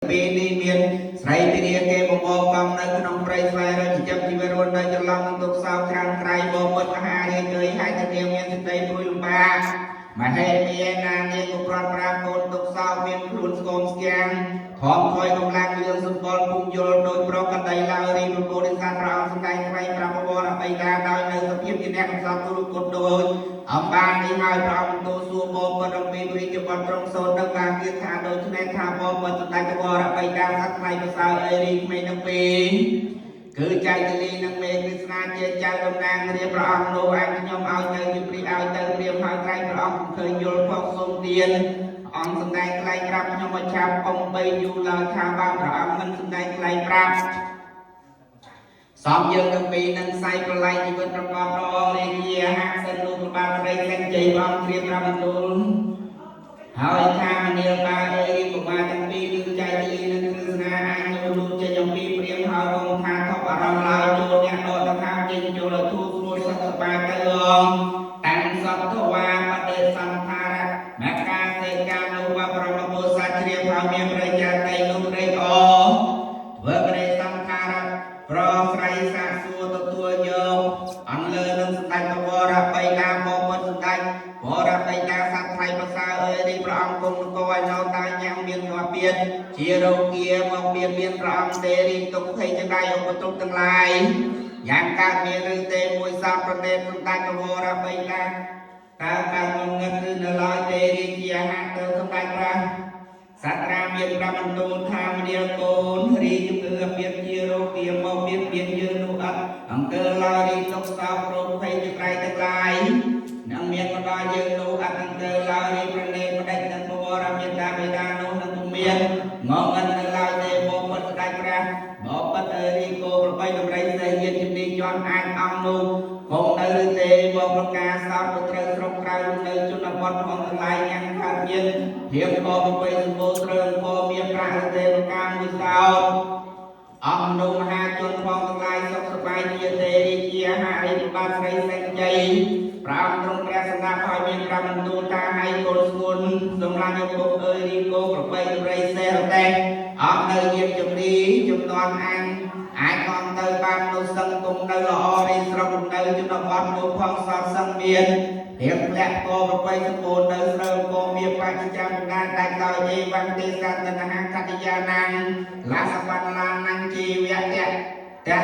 ពីនេះមានស្រីពីរាគេបបកំនៅក្នុងព្រៃស្វាយរកចាប់ជីវិតរស់នៅចន្លងនឹងទុកសោកក្រាំក្រៃបបពុតមហារាជើយហើយតែនាងមានសេចក្តីព្រួយលំបាកមហេមាណានាងក៏ប្រត់ប្រាកូនទុកសោកមានខ្លួនស្គមស្គាំងខំថយកម្លាំងលឿនសម្គាល់ពុំយល់ដោយប្រកដីឡើយរីប្រពោធិសត្វព្រះអង្គសម្ដែងថ្មីប្រាប់បវរអបិតាដោយនៅសភាពជាអ្នកកំសត់ទូលគុណដូចអំបាននេះហើយព្រះអង្គទូលសួរបបពុតអំពីព្រះជាបត្រត្រង់សូនដល់ការគិតថាដូចនេះថាបបពុតសម្ដែងបវរអបិតាសត្វថ្មីប្រសើរអីរីក្មេងទាំងពីរគឺចៃតលីនិងមេគ្រិស្នាជាចៅតំណាងរាព្រះអង្គនោះអញខ្ញុំឲ្យទៅជាព្រីឲ្យទៅព្រាមហើយក្រែងព្រះអង្គឃើញយល់ផងសូមទានអង្គសម្ដែងថ្លែងប្រាប់ខ្ញុំឲ្យឆាប់កុំបីយូរឡើយថាបើព្រះអង្គមិនសម្ដែងថ្លែងប្រាប់សំយើងទាំងពីរនឹងសៃប្រឡ័យជីវិតប្រកបដោយរាជាហាក់សិននោះប្របាទស្រីសេចជ័យបងព្រាមរាប់បន្ទូលហើយថាមនាលបាអើយប្របាទទាំងពីរគឺចៃតលីនិងគ្រឹស្នាអញនោះលូតចេញអំពីព្រាមហើយកុំថាថប់អារម្មណ៍ឡើយចូលអ្នកដកដង្ហើមចេញចូលឲ្យធូរស្រួលសុខសប្បាយទៅងតាំងសត្វធវាបដិសន្ធារៈមកាសេកានុវប្រមពោសាជ្រាបហើយមានប្រជាតីនោះត្រេកអរធ្វើបដិសន្ធារៈប្រស្រ័យសាកសួរទទួលយកអន្លើនឹងសម្ដេចបវរៈបិតាបបិទ្ធសម្ដេចបវរៈបិតាសត្វថ្លៃប្រសើរអើយនេះព្រះអង្គគង់នគរឲ្យនៅតែញ៉ាំមានងាប់ទៀតជារោគាមកមានព្រះអង្គទេរីទុកភ័យចង្រៃឧបទ្រពទាំងឡាយយ៉ាងកើតមានឬទេមួយសពប្រណេតសម្ដេចបវរៈបិតាតើកើតងងឹតឬនៅឡើយទេរីជាហាក់ទៅសម្ដេចព្រះសត្រាមានប្រាប់បន្ទូលថាមនាលកូនរីជំងឺអពាតជារោគាមកមានយើងនោះអត់អង្គើឡើយរីទុកសោករោភ័យចង្រៃទាំងឡាយនឹងមានបណ្ដាយើងនោះអត់អង្គើឡើយរីប្រណេតបដិនិងបវរៈមានតាបិតានោះនឹងពុំមានងងឹតនៅឡើយទេបបិទ្ធស្ដេចព្រះបបិទ្ធអើយរីគោប្របីតម្រៃសេះយានជំនីជាន់អាចអង្គនោះគង់នៅឬទេមកប្រកាសោតទៅត្រូវស្រុកក្រៅនៅជនបទផងទាំងឡាយញ៉ាំខាត់មានហៀបក៏ប្របីសម្បូរត្រឹមក៏មានប្រាក់ឬទេប្រការមួយសោតអង្គនោះមហាជនផងទាំងឡាយសុខសប្បាយជាទេជាហារីបាទស្រីសេចក្ដីប្រាំត្រង់ព្រះសម្រាប់ឲ្យមានប្រាប់បន្ទូលថាឲ្យកូនស្ងួនសម្រាប់យកពុកអើយរីគោប្របីតម្រៃសេះរទេះអង្គនៅយាមជំនីចំនួនអញអាចនាំទៅបាននោះសឹងគុំនៅល្អរីស្រុកនៅជនបទនោះផងសតសឹងមានរៀបលាក់កប្របីសម្បូរនៅស្រូវក៏មានបច្ចចាំដាច់ដាច់ដោយអេវង្ទេសតនហកតយានាងលាសបណ្ឡានងជីវៈតេ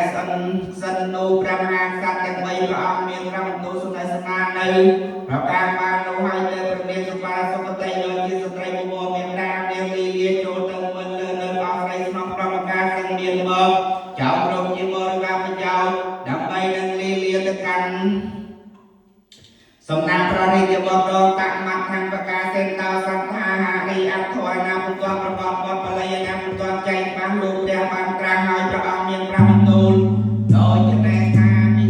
សិននូព្រះមហាក្សត្រទាំង3ព្រះអង្គមានព្រះបន្ទូលសម្ដែងស្នានៅប្រការបាននោះហើយទៅព្រះនាងសុបាសុគតិយកជាស្ត្រីបវរមានតានាងលីលាចូលទៅមិនលើនៅអស់ស្រីក្នុងប្រមការទាំងមានមកចោលរកជាបរិវារប្រយោជន៍ដើម្បីនឹងលីលាទៅកាន់សំណាក់ព្រះរាជបុត្រតមត្ថខាងប្រកាសសេនតោសន្តាហារីអធរណាពុទ្ធប្រកបប